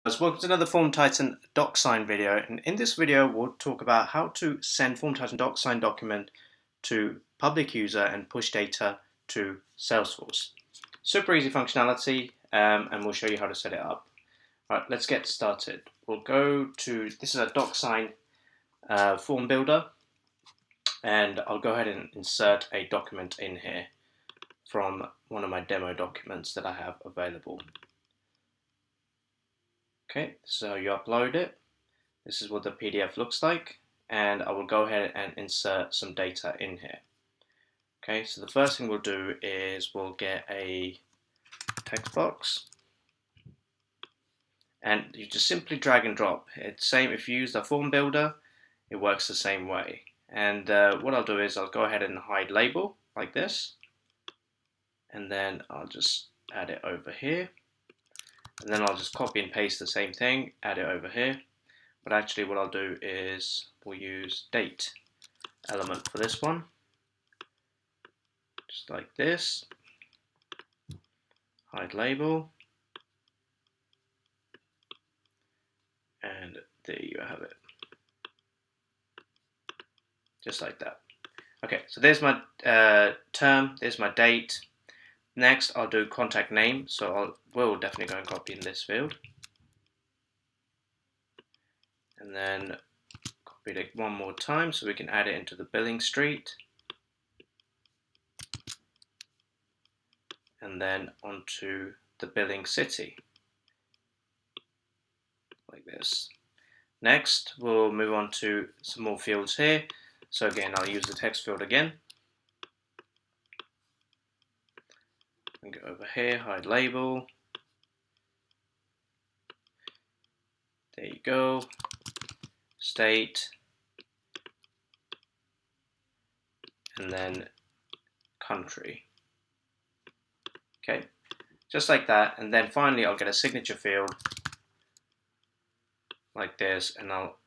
Welcome to another Form Titan DocuSign video, and in this video we'll talk about how to send Form Titan DocuSign document to public user and push data to Salesforce. Super easy functionality, and we'll show you how to set it up. Right, let's get started. We'll go to, this is a DocuSign form builder, and I'll go ahead and insert a document in here from one of my demo documents that I have available. Okay, so you upload it. This is what the PDF looks like, and I will go ahead and insert some data in here. Okay, so the first thing we'll do is we'll get a text box, and you just simply drag and drop. It's same if you use the form builder, it works the same way. And what I'll do is I'll go ahead and hide label like this, and then I'll just add it over here. And then I'll just copy and paste the same thing, add it over here. But actually what I'll do is we'll use date element for this one. Just like this. Hide label. And there you have it. Just like that. Okay, so there's my term, there's my date. Next, I'll do contact name, so we'll definitely go and copy in this field. And then copy it one more time so we can add it into the billing street. And then onto the billing city, like this. Next, we'll move on to some more fields here. So again, I'll use the text field again. And go over here, hide label. There you go. State. And then country. Okay, just like that. And then finally, I'll get a signature field like this, and I'll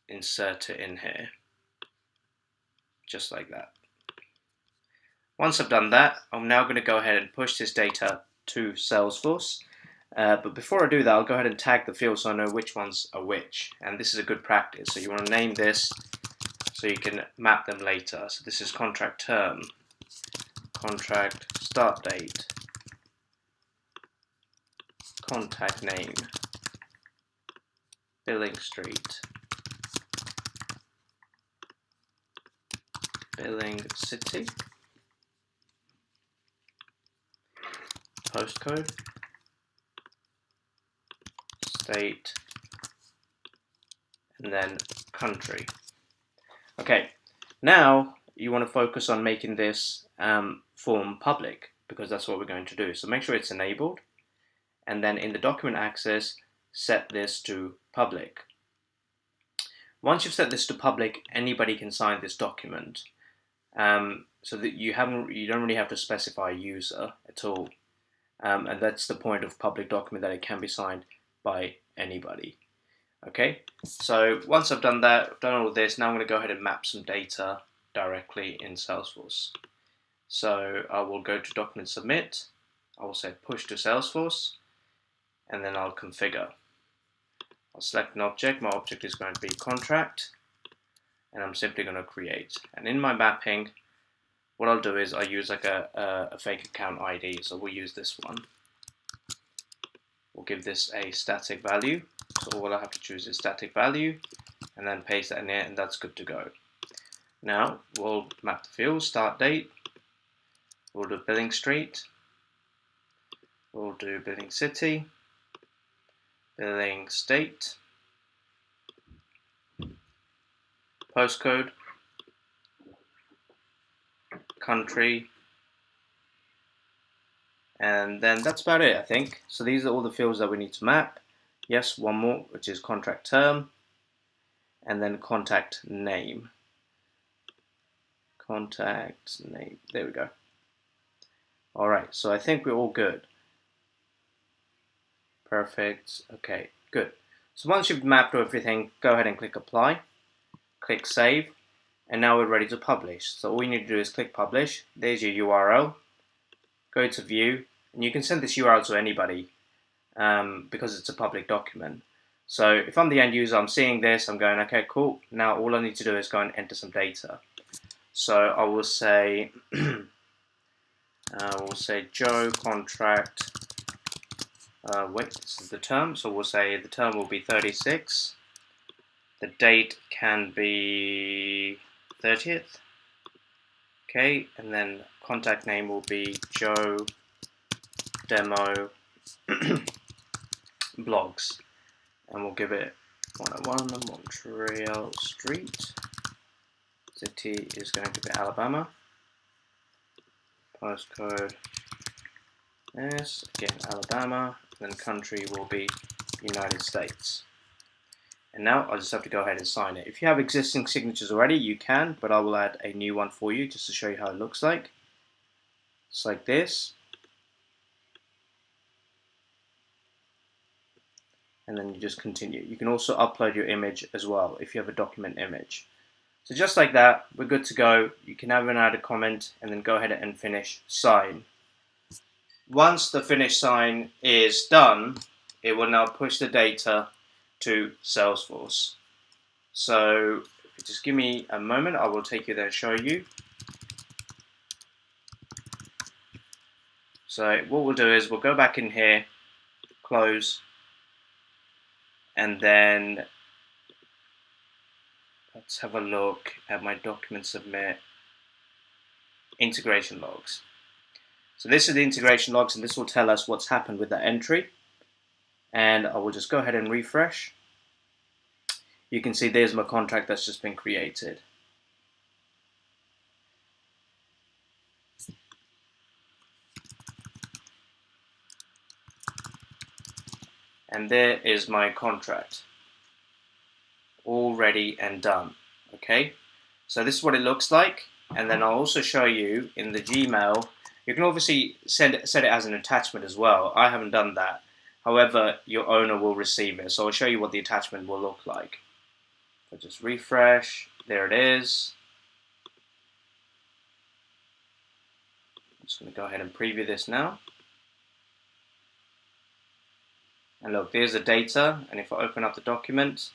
insert it in here. Just like that. Once I've done that, I'm now going to go ahead and push this data to Salesforce. But before I do that, I'll go ahead and tag the fields so I know which ones are which. And this is a good practice. So you want to name this so you can map them later. So this is contract term, contract start date, contact name, billing street, billing city, postcode, state, and then country. Okay, now you want to focus on making this form public, because that's what we're going to do. So make sure it's enabled, and then in the document access, set this to public. Once you've set this to public, anybody can sign this document, so that you don't really have to specify a user at all. And that's the point of public document, that it can be signed by anybody. Okay, so once I've done that, I've done all this, now I'm going to go ahead and map some data directly in Salesforce. So I will go to document submit, I will say push to Salesforce, and then I'll configure. I'll select an object, my object is going to be contract, and I'm simply going to create. And in my mapping, what I'll do is I'll use like a fake account ID, so we'll use this one. We'll give this a static value, so all I have to choose is static value, and then paste that in there, and that's good to go. Now we'll map the field, start date, we'll do billing street, we'll do billing city, billing state, postcode, country, and then that's about it, I think. So these are all the fields that we need to map. Yes, one more, which is contract term, and then contact name. Contact name, there we go. Alright, so I think we're all good. Perfect, okay, good. So once you've mapped everything, go ahead and click apply, click save, and now we're ready to publish. So all you need to do is click publish, there's your URL, go to view, and you can send this URL to anybody. because it's a public document. So if I'm the end user, I'm seeing this, I'm going, okay, cool. Now all I need to do is go and enter some data. So I will say, we'll say Joe contract. Wait, this is the term. So we'll say the term will be 36. The date can be 30th. Okay, and then contact name will be Joe Demo Blogs. And we'll give it 101 Montreal Street. City is going to be Alabama. Postcode is, again, Alabama. Then country will be United States. And now I'll just have to go ahead and sign it. If you have existing signatures already, you can, but I will add a new one for you just to show you how it looks like. It's like this. And then you just continue. You can also upload your image as well if you have a document image. So just like that, we're good to go. You can have an added comment and then go ahead and finish sign. Once the finish sign is done, it will now push the data to Salesforce. So if you just give me a moment, I will take you there and show you. So what we'll do is we'll go back in here, close, and then let's have a look at my document submit integration logs. So this is the integration logs, and this will tell us what's happened with that entry. And I will just go ahead and refresh. You can see there's my contract that's just been created. And there is my contract, all ready and done. Okay, so this is what it looks like. And then I'll also show you in the Gmail. You can obviously set it as an attachment as well. I haven't done that. However, your owner will receive it. So I'll show you what the attachment will look like. So just refresh. There it is. I'm just going to go ahead and preview this now. And look, there's the data. And if I open up the document,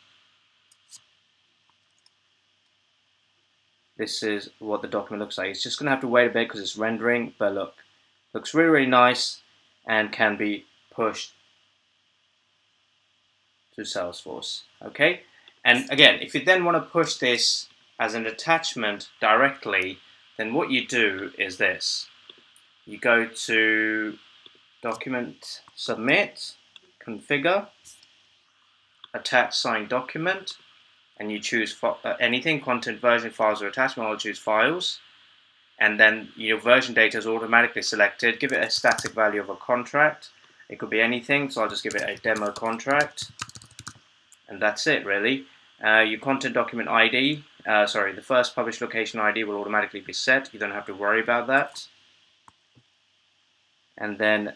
this is what the document looks like. It's just going to have to wait a bit because it's rendering. But look, looks really, really nice and can be pushed to Salesforce. Okay. And again, if you then want to push this as an attachment directly, then what you do is this. You go to Document, Submit, Configure, Attach Signed Document, and you choose anything, content, version, files, or attachment. I'll choose files. And then your version data is automatically selected. Give it a static value of a contract. It could be anything, so I'll just give it a demo contract. And that's it, really. Your content document ID, the first published location ID will automatically be set. You don't have to worry about that. And then,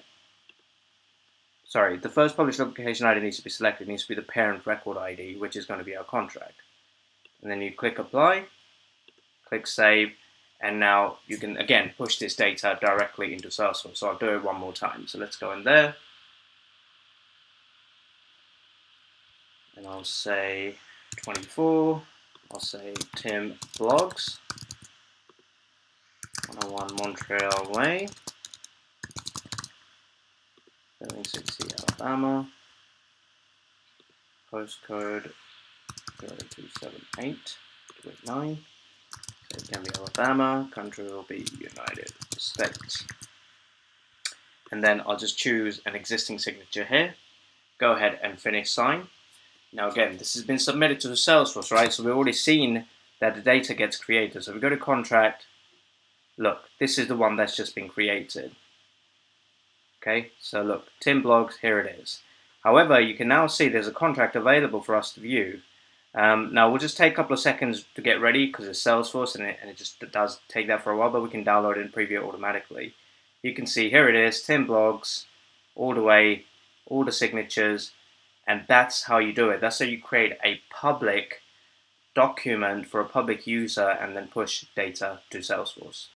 the first published location ID needs to be selected. It needs to be the parent record ID, which is going to be our contract. And then you click Apply, click Save, and now you can, again, push this data directly into Salesforce. So I'll do it one more time. So let's go in there. And I'll say 24, I'll say Tim Blogs, 101 Montreal Way, 760 Alabama, postcode 0278 289, so it can be Alabama, country will be United States. And then I'll just choose an existing signature here, go ahead and finish sign. Now again, this has been submitted to the Salesforce, right? So we've already seen that the data gets created. So if we go to contract, look, this is the one that's just been created. Okay, so look, Tim Blogs, here it is. However, you can now see there's a contract available for us to view. Now we'll just take a couple of seconds to get ready because it's Salesforce and it just does take that for a while, but we can download it and preview it automatically. You can see here it is, Tim Blogs, all the way, all the signatures. And that's how you do it. That's how you create a public document for a public user and then push data to Salesforce.